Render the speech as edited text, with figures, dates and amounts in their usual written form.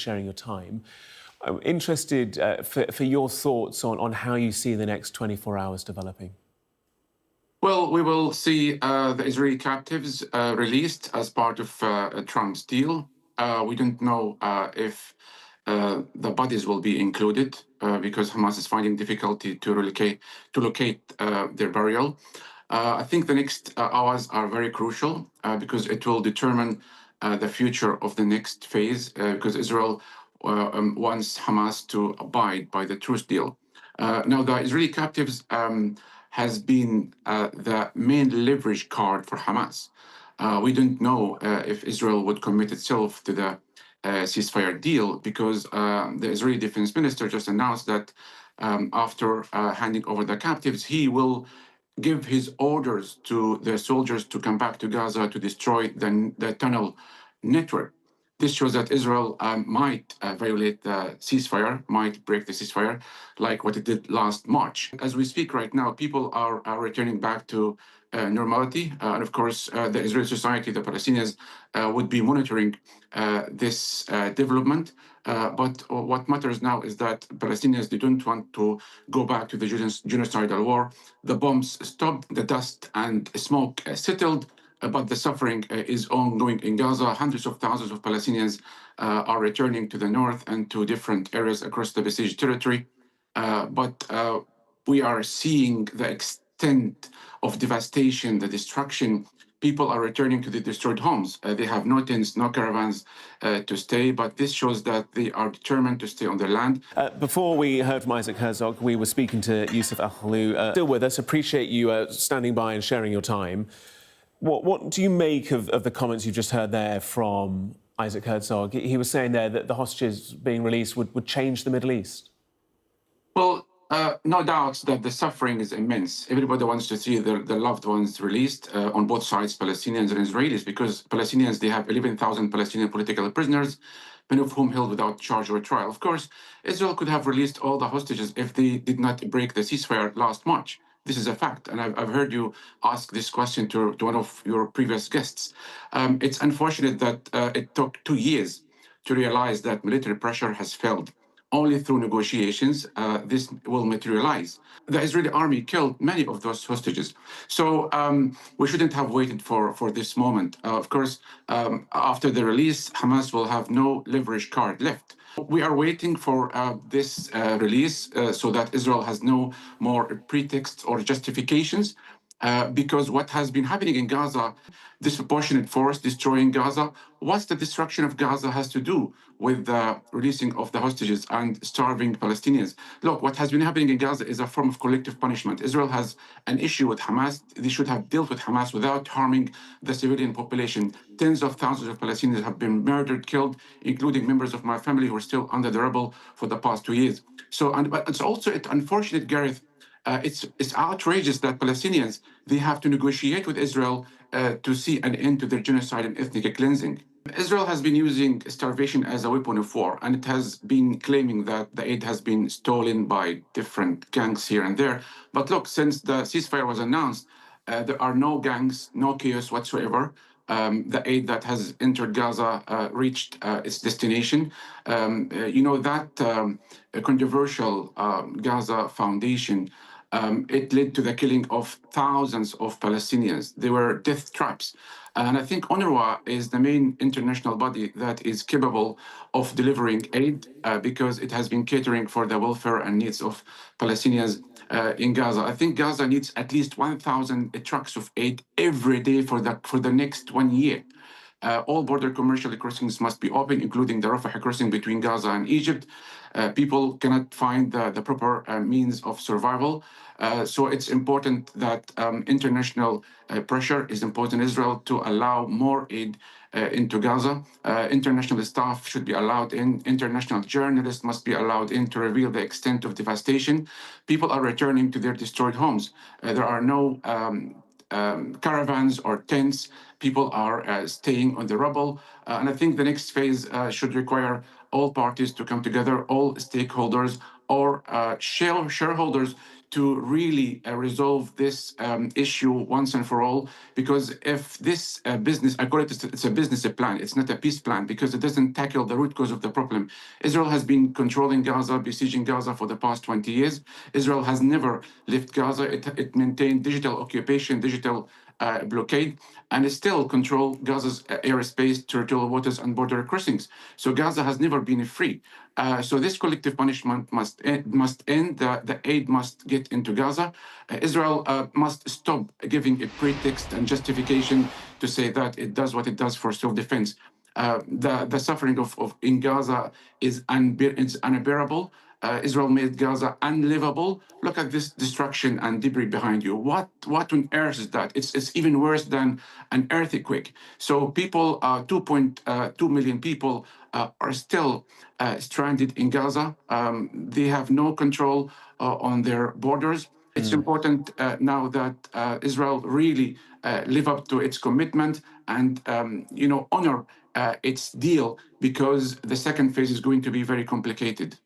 sharing your time. I'm interested for your thoughts on how you see the next 24 hours developing. Well, we will see the Israeli captives released as part of Trump's deal. We don't know if the bodies will be included because Hamas is finding difficulty to locate their burial. I think the next hours are very crucial because it will determine the future of the next phase because Israel wants Hamas to abide by the truce deal. Now, the Israeli captives has been the main leverage card for Hamas. We don't know if Israel would commit itself to the ceasefire deal because the Israeli defense minister just announced that after handing over the captives, he will give his orders to the soldiers to come back to Gaza to destroy the tunnel network. This shows that Israel might violate the ceasefire, might break the ceasefire, like what it did last March. As we speak right now, people are returning back to normality. And of course, the Israeli society, the Palestinians, would be monitoring this development. But what matters now is that Palestinians, they don't want to go back to the genocidal war. The bombs stopped, the dust and smoke settled, but the suffering is ongoing in Gaza. Hundreds of thousands of Palestinians are returning to the north and to different areas across the besieged territory. But we are seeing the extent of devastation, the destruction. People are returning to the destroyed homes. They have no tents, no caravans to stay, but this shows that they are determined to stay on their land. Before we heard from Isaac Herzog, we were speaking to Yusuf Al-Khalou. Still with us, appreciate you standing by and sharing your time. What do you make of the comments you just heard there from Isaac Herzog? He was saying there that the hostages being released would change the Middle East. Well, no doubt that the suffering is immense. Everybody wants to see their loved ones released on both sides, Palestinians and Israelis, because Palestinians, they have 11,000 Palestinian political prisoners, many of whom held without charge or trial. Of course, Israel could have released all the hostages if they did not break the ceasefire last March. This is a fact, and I've heard you ask this question to one of your previous guests. It's unfortunate that it took 2 years to realize that military pressure has failed. Only through negotiations this will materialize. The Israeli army killed many of those hostages. So we shouldn't have waited for this moment. Of course, after the release, Hamas will have no leverage card left. We are waiting for this release so that Israel has no more pretexts or justifications. Because what has been happening in Gaza, disproportionate force destroying Gaza, what's the destruction of Gaza has to do with the releasing of the hostages and starving Palestinians? Look, what has been happening in Gaza is a form of collective punishment. Israel has an issue with Hamas. They should have dealt with Hamas without harming the civilian population. Tens of thousands of Palestinians have been murdered, killed, including members of my family who are still under the rubble for the past 2 years. But it's also unfortunate, Gareth. It's outrageous that Palestinians, they have to negotiate with Israel to see an end to their genocide and ethnic cleansing. Israel has been using starvation as a weapon of war, and it has been claiming that the aid has been stolen by different gangs here and there. But look, since the ceasefire was announced, there are no gangs, no chaos whatsoever. The aid that has entered Gaza reached its destination. That controversial Gaza Foundation, it led to the killing of thousands of Palestinians. They were death traps. And I think UNRWA is the main international body that is capable of delivering aid because it has been catering for the welfare and needs of Palestinians in Gaza. I think Gaza needs at least 1,000 trucks of aid every day for the next 1 year. All border commercial crossings must be open, including the Rafah crossing between Gaza and Egypt. People cannot find the proper means of survival. So it's important that international pressure is imposed on Israel to allow more aid into Gaza. International staff should be allowed in. International journalists must be allowed in to reveal the extent of devastation. People are returning to their destroyed homes. There are no caravans or tents. People are staying on the rubble. And I think the next phase should require all parties to come together, all stakeholders or shareholders to really resolve this issue once and for all. Because if this business, I call it's a business plan, it's not a peace plan, because it doesn't tackle the root cause of the problem. Israel has been controlling Gaza, besieging Gaza for the past 20 years. Israel has never left Gaza. It maintained digital occupation, digital blockade, and it still control Gaza's airspace, territorial waters, and border crossings. So Gaza has never been free. So this collective punishment must end. The aid must get into Gaza. Israel must stop giving a pretext and justification to say that it does what it does for self-defense. The suffering of in Gaza is unbearable. Israel made Gaza unlivable. Look at this destruction and debris behind you. What on earth is that? It's even worse than an earthquake. So people, 2.2 million people, are still stranded in Gaza. They have no control on their borders. It's important now that Israel really live up to its commitment and honor its deal, because the second phase is going to be very complicated.